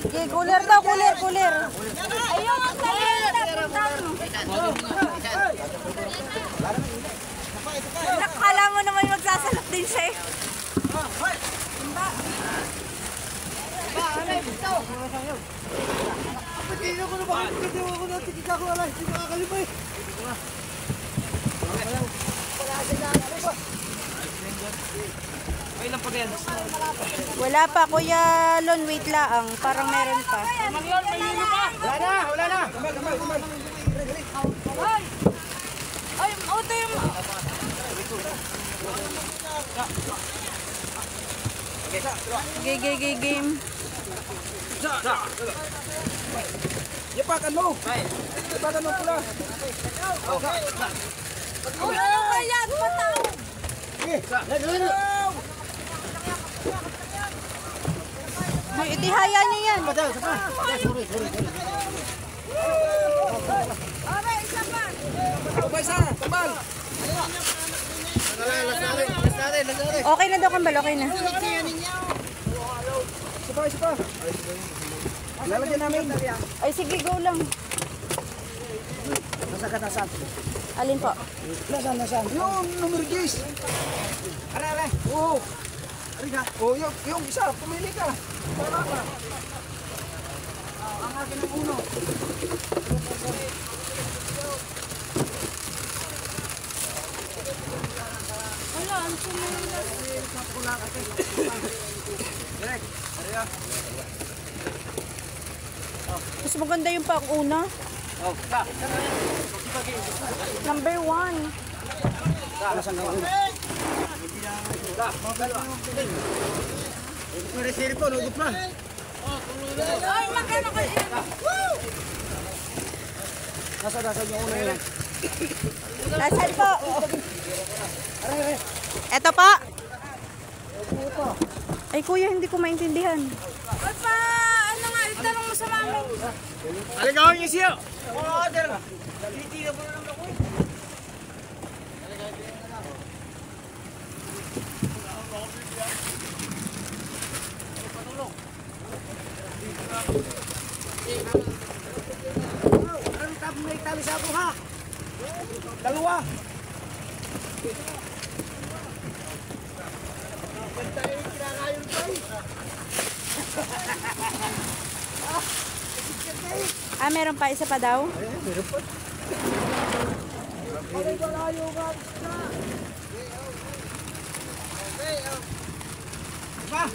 Sige, cooler daw, cooler. Ayun ang nakakala mo naman magsasalap din siya eh. Pagkino ko na bakit pagkino ko na tikika ko alay, hindi makakalipay. Wala pa, Kuya Lon, wait lang. Parang meron pa. Wala na. Ay, auto yung... Game. Yapakan mo pula. Ano kaya? Pataw! May itihaya niya yan. Tambal. Okay na daw, Kambal. Okay na. Isa pa. Lalagyan namin. Ay, sige, go lang. Nasaan? Alin po? Nasaan? Yung numero 10. Are. Oo. Ariga. Oh, yung isa, pumili ka. Wala ka. Ang akin ang uno. Wala, ang sumunod. Direk. Ariga. Mas maganda yung pang-una. Oh, Number 1. Nasaan ka uno? Siri po, nugot na. Ay, magkano kayo? Nasaan yung uno yun? Nasaan po? Eto po. Ay, kuya, hindi ko maintindihan. Ay pa, ano nga, itanong mo sa mami. Aligaw niyo siya. Order. Hindi na po naman ako. Ano tapos may tali sa ako ha? Dalawa. Ah, meron pa, isa pa daw? Meron pa. Pa.